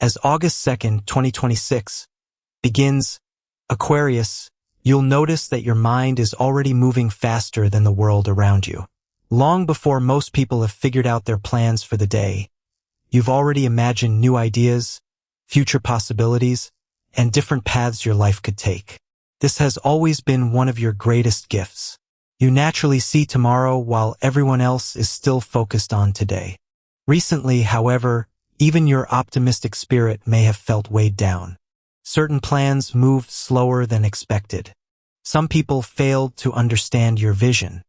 As August 2nd, 2026 begins, Aquarius, you'll notice that your mind is already moving faster than the world around you. Long before most people have figured out their plans for the day, you've already imagined new ideas, future possibilities, and different paths your life could take. This has always been one of your greatest gifts. You naturally see tomorrow while everyone else is still focused on today. Recently, however, even your optimistic spirit may have felt weighed down. Certain plans moved slower than expected. Some people failed to understand your vision.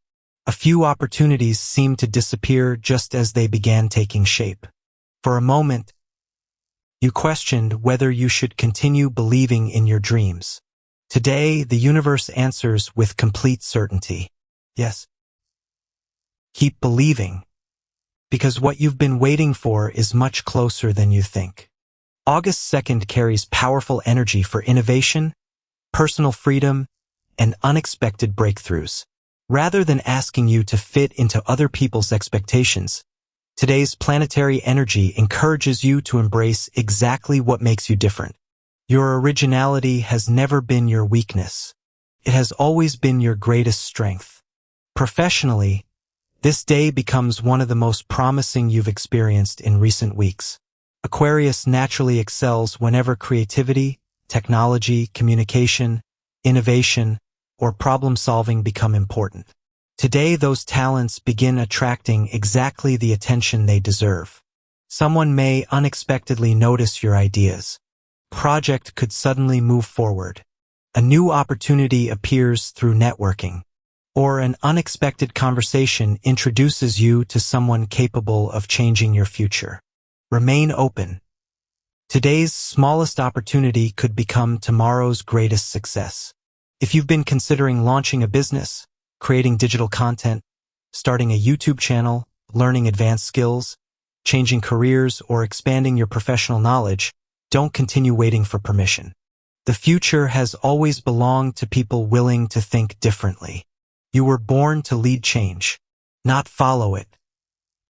A few opportunities seemed to disappear just as they began taking shape. For a moment, you questioned whether you should continue believing in your dreams. Today, the universe answers with complete certainty. Yes. Keep believing, because what you've been waiting for is much closer than you think. August 2nd carries powerful energy for innovation, personal freedom, and unexpected breakthroughs. Rather than asking you to fit into other people's expectations, today's planetary energy encourages you to embrace exactly what makes you different. Your originality has never been your weakness. It has always been your greatest strength. Professionally, this day becomes one of the most promising you've experienced in recent weeks. Aquarius naturally excels whenever creativity, technology, communication, innovation, or problem-solving become important. Today, those talents begin attracting exactly the attention they deserve. Someone may unexpectedly notice your ideas. A project could suddenly move forward. A new opportunity appears through networking, or an unexpected conversation introduces you to someone capable of changing your future. Remain open. Today's smallest opportunity could become tomorrow's greatest success. If you've been considering launching a business, creating digital content, starting a YouTube channel, learning advanced skills, changing careers, or expanding your professional knowledge, don't continue waiting for permission. The future has always belonged to people willing to think differently. You were born to lead change, not follow it.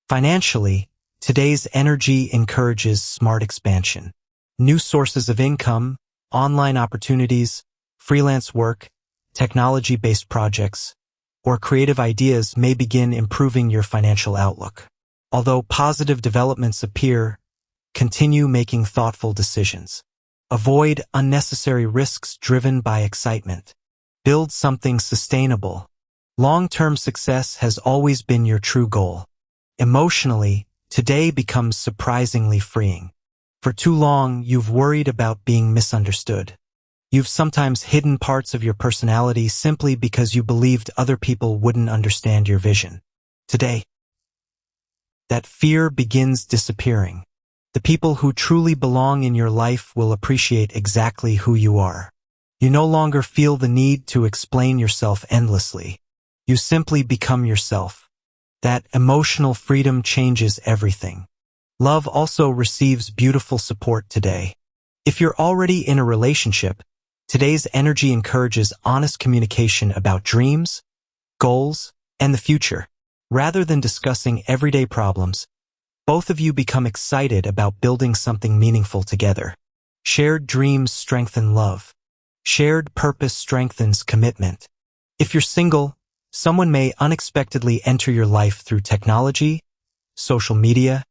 Financially, today's energy encourages smart expansion. New sources of income, online opportunities, freelance work, technology-based projects, or creative ideas may begin improving your financial outlook. Although positive developments appear, continue making thoughtful decisions. Avoid unnecessary risks driven by excitement. Build something sustainable. Long-term success has always been your true goal. Emotionally, today becomes surprisingly freeing. For too long, you've worried about being misunderstood. You've sometimes hidden parts of your personality simply because you believed other people wouldn't understand your vision. Today, that fear begins disappearing. The people who truly belong in your life will appreciate exactly who you are. You no longer feel the need to explain yourself endlessly. You simply become yourself. That emotional freedom changes everything. Love also receives beautiful support today. If you're already in a relationship, today's energy encourages honest communication about dreams, goals, and the future. Rather than discussing everyday problems, both of you become excited about building something meaningful together. Shared dreams strengthen love. Shared purpose strengthens commitment. If you're single, someone may unexpectedly enter your life through technology, social media,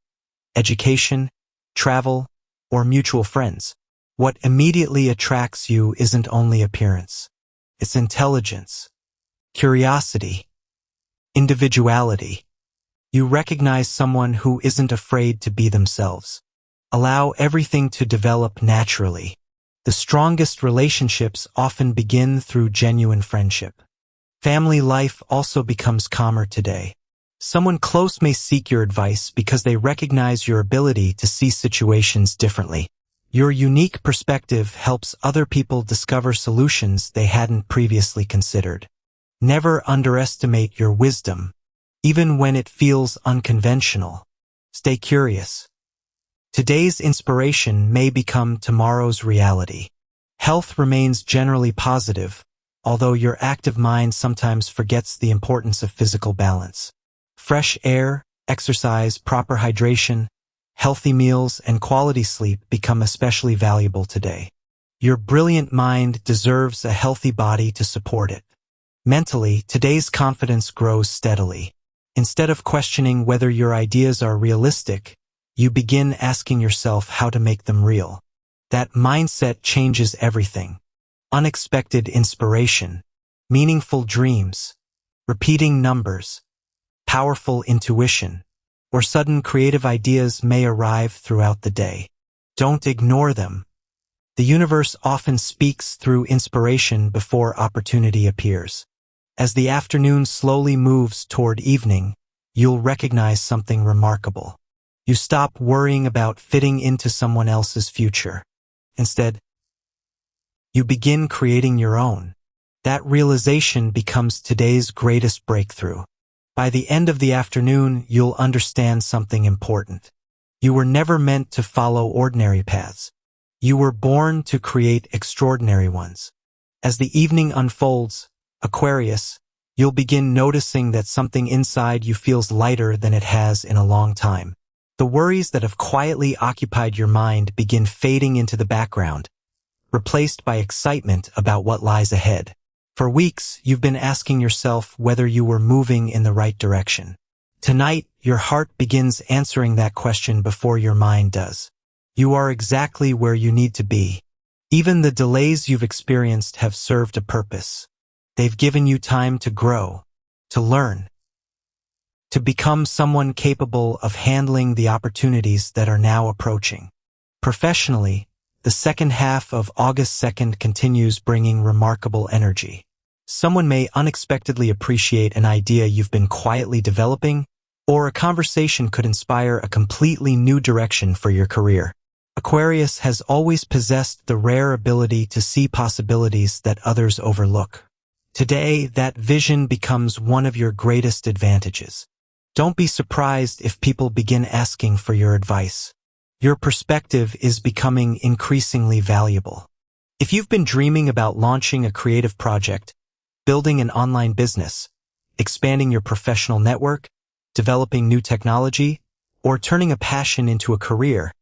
education, travel, or mutual friends. What immediately attracts you isn't only appearance. It's intelligence, curiosity, individuality. You recognize someone who isn't afraid to be themselves. Allow everything to develop naturally. The strongest relationships often begin through genuine friendship. Family life also becomes calmer today. Someone close may seek your advice because they recognize your ability to see situations differently. Your unique perspective helps other people discover solutions they hadn't previously considered. Never underestimate your wisdom, even when it feels unconventional. Stay curious. Today's inspiration may become tomorrow's reality. Health remains generally positive, although your active mind sometimes forgets the importance of physical balance. Fresh air, exercise, proper hydration, healthy meals, and quality sleep become especially valuable today. Your brilliant mind deserves a healthy body to support it. Mentally, today's confidence grows steadily. Instead of questioning whether your ideas are realistic, you begin asking yourself how to make them real. That mindset changes everything. Unexpected inspiration, meaningful dreams, repeating numbers, powerful intuition, or sudden creative ideas may arrive throughout the day. Don't ignore them. The universe often speaks through inspiration before opportunity appears. As the afternoon slowly moves toward evening, you'll recognize something remarkable. You stop worrying about fitting into someone else's future. Instead, you begin creating your own. That realization becomes today's greatest breakthrough. By the end of the afternoon, you'll understand something important. You were never meant to follow ordinary paths. You were born to create extraordinary ones. As the evening unfolds, Aquarius, you'll begin noticing that something inside you feels lighter than it has in a long time. The worries that have quietly occupied your mind begin fading into the background, replaced by excitement about what lies ahead. For weeks, you've been asking yourself whether you were moving in the right direction. Tonight, your heart begins answering that question before your mind does. You are exactly where you need to be. Even the delays you've experienced have served a purpose. They've given you time to grow, to learn, to become someone capable of handling the opportunities that are now approaching. Professionally, the second half of August 2nd continues bringing remarkable energy. Someone may unexpectedly appreciate an idea you've been quietly developing, or a conversation could inspire a completely new direction for your career. Aquarius has always possessed the rare ability to see possibilities that others overlook. Today, that vision becomes one of your greatest advantages. Don't be surprised if people begin asking for your advice. Your perspective is becoming increasingly valuable. If you've been dreaming about launching a creative project, building an online business, expanding your professional network, developing new technology, or turning a passion into a career,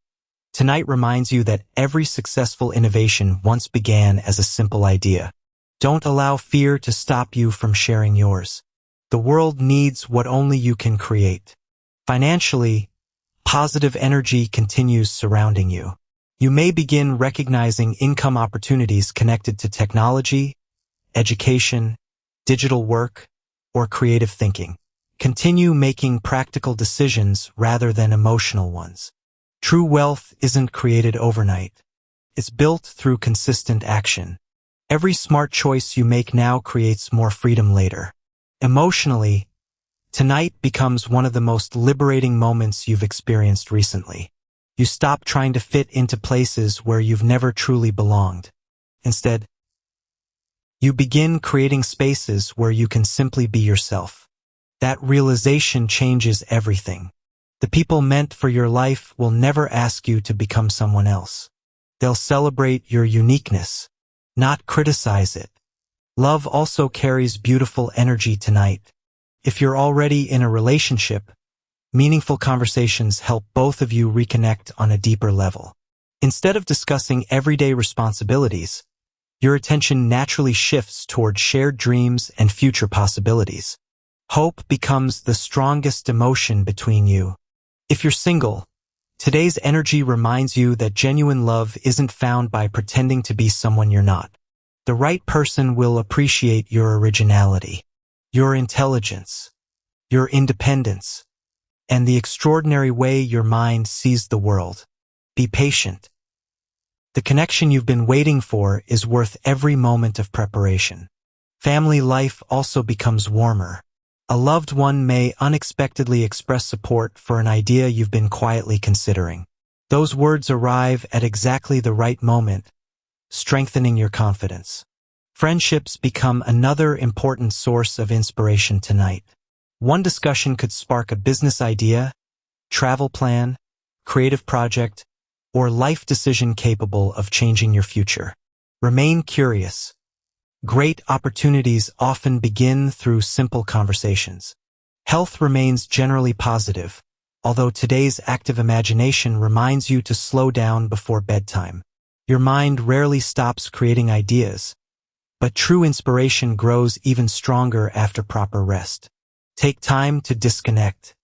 tonight reminds you that every successful innovation once began as a simple idea. Don't allow fear to stop you from sharing yours. The world needs what only you can create. Financially, positive energy continues surrounding you. You may begin recognizing income opportunities connected to technology, education, digital work, or creative thinking. Continue making practical decisions rather than emotional ones. True wealth isn't created overnight. It's built through consistent action. Every smart choice you make now creates more freedom later. Emotionally, tonight becomes one of the most liberating moments you've experienced recently. You stop trying to fit into places where you've never truly belonged. Instead, you begin creating spaces where you can simply be yourself. That realization changes everything. The people meant for your life will never ask you to become someone else. They'll celebrate your uniqueness, not criticize it. Love also carries beautiful energy tonight. If you're already in a relationship, meaningful conversations help both of you reconnect on a deeper level. Instead of discussing everyday responsibilities, your attention naturally shifts toward shared dreams and future possibilities. Hope becomes the strongest emotion between you. If you're single, today's energy reminds you that genuine love isn't found by pretending to be someone you're not. The right person will appreciate your originality, your intelligence, your independence, and the extraordinary way your mind sees the world. Be patient. The connection you've been waiting for is worth every moment of preparation. Family life also becomes warmer. A loved one may unexpectedly express support for an idea you've been quietly considering. Those words arrive at exactly the right moment, strengthening your confidence. Friendships become another important source of inspiration tonight. One discussion could spark a business idea, travel plan, creative project, or life decision capable of changing your future. Remain curious. Great opportunities often begin through simple conversations. Health remains generally positive, although today's active imagination reminds you to slow down before bedtime. Your mind rarely stops creating ideas, but true inspiration grows even stronger after proper rest. Take time to disconnect.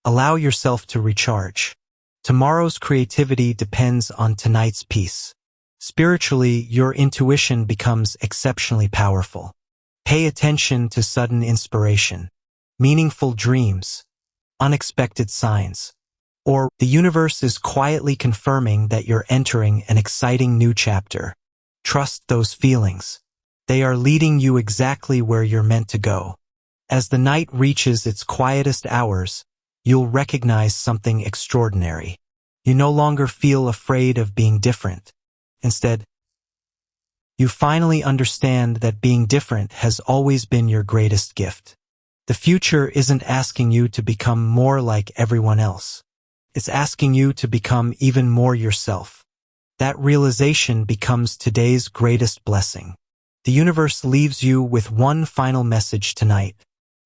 Allow yourself to recharge. Tomorrow's creativity depends on tonight's peace. Spiritually, your intuition becomes exceptionally powerful. Pay attention to sudden inspiration, meaningful dreams, unexpected signs, or the universe is quietly confirming that you're entering an exciting new chapter. Trust those feelings. They are leading you exactly where you're meant to go. As the night reaches its quietest hours, you'll recognize something extraordinary. You no longer feel afraid of being different. Instead, you finally understand that being different has always been your greatest gift. The future isn't asking you to become more like everyone else. It's asking you to become even more yourself. That realization becomes today's greatest blessing. The universe leaves you with one final message tonight.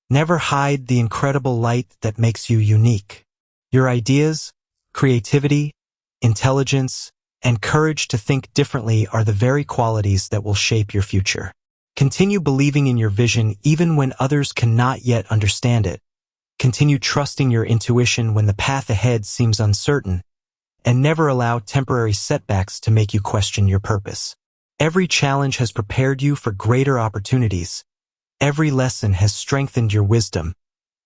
Never hide the incredible light that makes you unique. Your ideas, creativity, intelligence, and courage to think differently are the very qualities that will shape your future. Continue believing in your vision even when others cannot yet understand it. Continue trusting your intuition when the path ahead seems uncertain, and never allow temporary setbacks to make you question your purpose. Every challenge has prepared you for greater opportunities. Every lesson has strengthened your wisdom,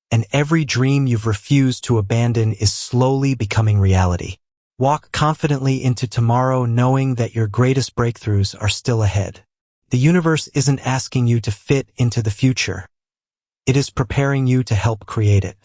and every dream you've refused to abandon is slowly becoming reality. Walk confidently into tomorrow knowing that your greatest breakthroughs are still ahead. The universe isn't asking you to fit into the future. It is preparing you to help create it.